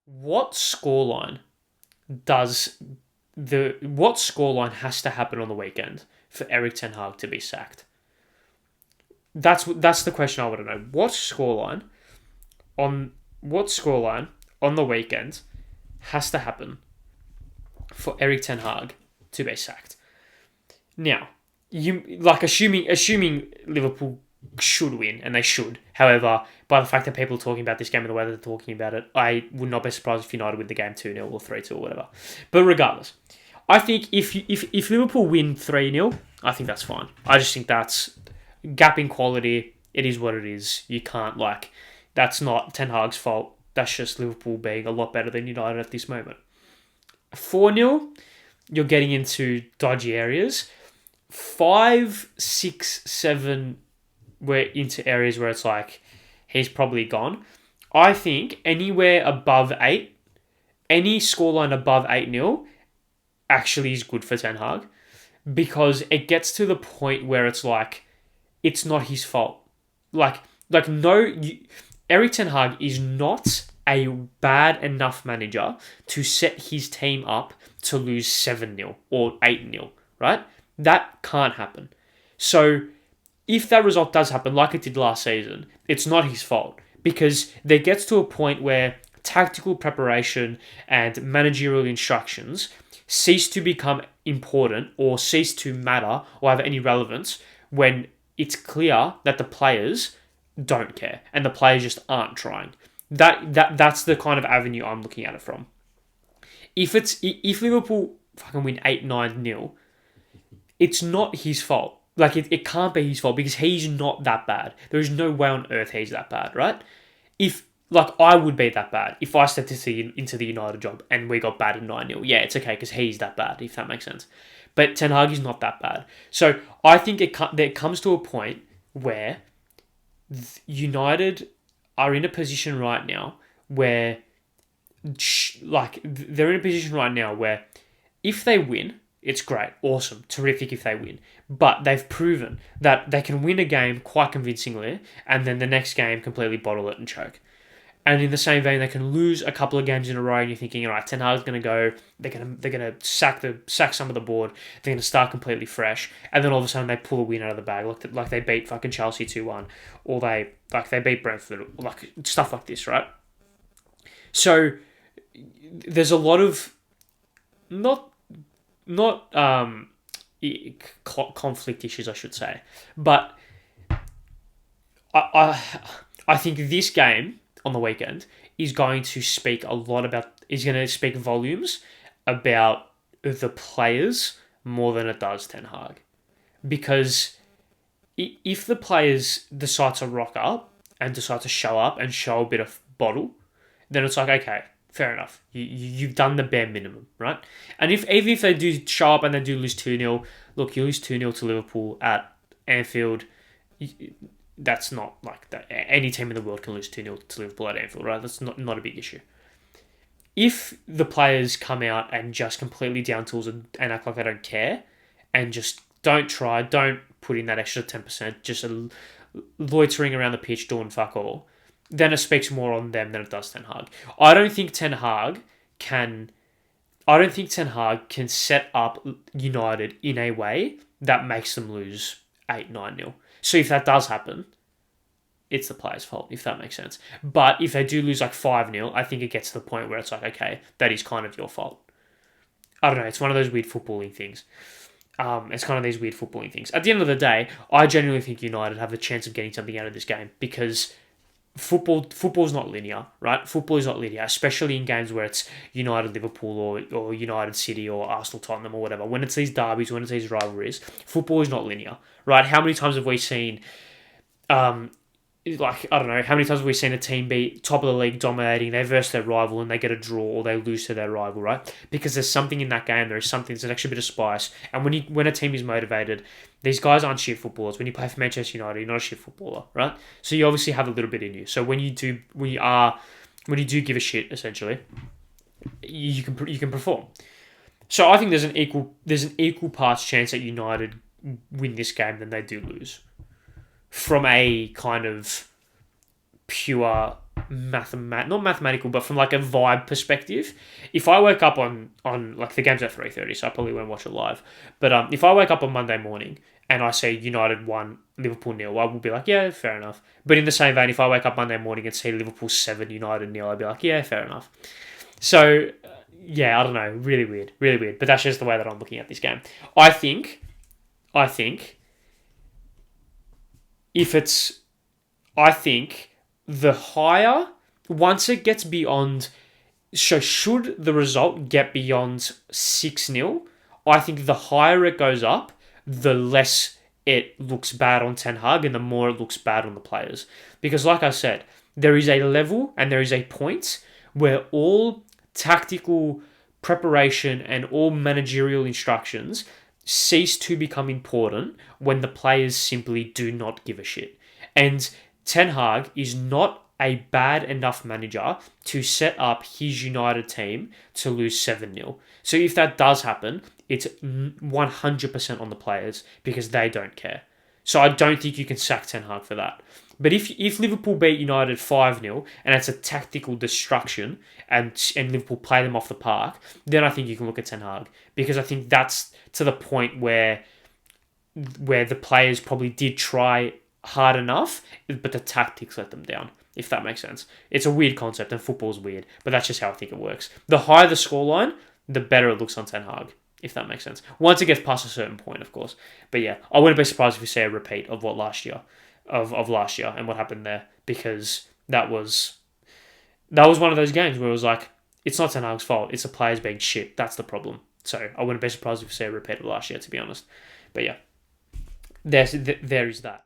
What scoreline does what scoreline has to happen on the weekend for Erik ten Hag to be sacked? That's the question I want to know. On what scoreline on the weekend has to happen for Erik ten Hag to be sacked? Now, you like assuming Liverpool should win, and they should. However, by the fact that people are talking about this game and the way that they're talking about it, I would not be surprised if United win the game 2-0 or 3-2 or whatever. But regardless, I think if Liverpool win 3-0, I think that's fine. I just think that's gap in quality. It is what it is. You can't that's not Ten Hag's fault. That's just Liverpool being a lot better than United at this moment. 4-0, you're getting into dodgy areas. 5, 6, 7, we're into areas where it's like he's probably gone. I think anywhere above 8, any scoreline above 8-0 actually is good for Ten Hag, because it gets to the point where it's like it's not his fault. Erik ten Hag is not a bad enough manager to set his team up to lose 7-0 or 8-0, right? That can't happen. So if that result does happen, like it did last season, it's not his fault, because there gets to a point where tactical preparation and managerial instructions cease to become important or cease to matter or have any relevance when it's clear that the players don't care and the players just aren't trying. That's the kind of avenue I'm looking at it from. If Liverpool fucking win 8-9-0, it's not his fault. It can't be his fault, because he's not that bad. There is no way on earth he's that bad, right? I would be that bad if I stepped into the United job and we got battered 9-0. Yeah, it's okay because he's that bad, if that makes sense. But Ten Hag is not that bad. So I think it comes to a point where United are in a position right now where, they're in a position right now where if they win, it's great, awesome, terrific if they win. But they've proven that they can win a game quite convincingly and then the next game completely bottle it and choke. And in the same vein, they can lose a couple of games in a row and you're thinking, all right, Ten Hag's going to go, they're going to sack some of the board, they're going to start completely fresh, and then all of a sudden they pull a win out of the bag, like they beat fucking Chelsea 2-1, or they beat Brentford, stuff like this, right? So there's a lot of not conflict issues, I should say, but I think this game on the weekend is going to speak volumes about the players more than it does Ten Hag, because if the players decide to rock up and decide to show up and show a bit of bottle, then it's like, okay, fair enough. You've done the bare minimum, right? And even if they do show up and they do lose 2-0, look, you lose 2-0 to Liverpool at Anfield, that's not like that. Any team in the world can lose 2-0 to Liverpool at Anfield, right? That's not a big issue. If the players come out and just completely down tools and act like they don't care and just don't try, don't put in that extra 10%, just loitering around the pitch doing fuck all, then it speaks more on them than it does Ten Hag. I don't think Ten Hag can set up United in a way that makes them lose 8-9-0. So if that does happen, it's the players' fault, if that makes sense. But if they do lose 5-0, I think it gets to the point where it's like, okay, that is kind of your fault. I don't know, it's one of those weird footballing things. It's kind of these weird footballing things. At the end of the day, I genuinely think United have a chance of getting something out of this game, because football's not linear, right? Football is not linear, especially in games where it's United Liverpool or United City or Arsenal Tottenham or whatever. When it's these derbies, when it's these rivalries, football is not linear, right? How many times have we seen, I don't know, how many times have we seen a team be top of the league dominating, they verse their rival and they get a draw or they lose to their rival, right? Because there's something in that game, there's an extra bit of spice. And when a team is motivated, these guys aren't shit footballers. When you play for Manchester United, you're not a shit footballer, right? So you obviously have a little bit in you. So when you do give a shit, essentially, you can perform. So I think there's an equal parts chance that United win this game than they do lose, from a kind of pure not mathematical, but from like a vibe perspective, if I wake up on like the game's at 3:30, so I probably won't watch it live. But if I wake up on Monday morning and I see United 1, Liverpool 0, I will be like, yeah, fair enough. But in the same vein, if I wake up Monday morning and see Liverpool 7, United 0, I'd be like, yeah, fair enough. So yeah, I don't know, really weird, really weird. But that's just the way that I'm looking at this game. I think if it's, I think the higher, once it gets beyond, so should the result get beyond 6-0, I think the higher it goes up, the less it looks bad on Ten Hag and the more it looks bad on the players. Because like I said, there is a level and there is a point where all tactical preparation and all managerial instructions cease to become important when the players simply do not give a shit. And Ten Hag is not a bad enough manager to set up his United team to lose 7-0. So if that does happen, it's 100% on the players because they don't care. So I don't think you can sack Ten Hag for that. But if Liverpool beat United 5-0 and it's a tactical destruction and Liverpool play them off the park, then I think you can look at Ten Hag. Because I think that's to the point where the players probably did try hard enough, but the tactics let them down, if that makes sense. It's a weird concept and football's weird, but that's just how I think it works. The higher the scoreline, the better it looks on Ten Hag, if that makes sense. Once it gets past a certain point, of course. But yeah, I wouldn't be surprised if we see a repeat of what last year, of last year and what happened there, because that was one of those games where it was like, it's not Ten Hag's fault, it's the players being shit. That's the problem. So I wouldn't be surprised if we see a repeat of last year, to be honest. But yeah, there is that.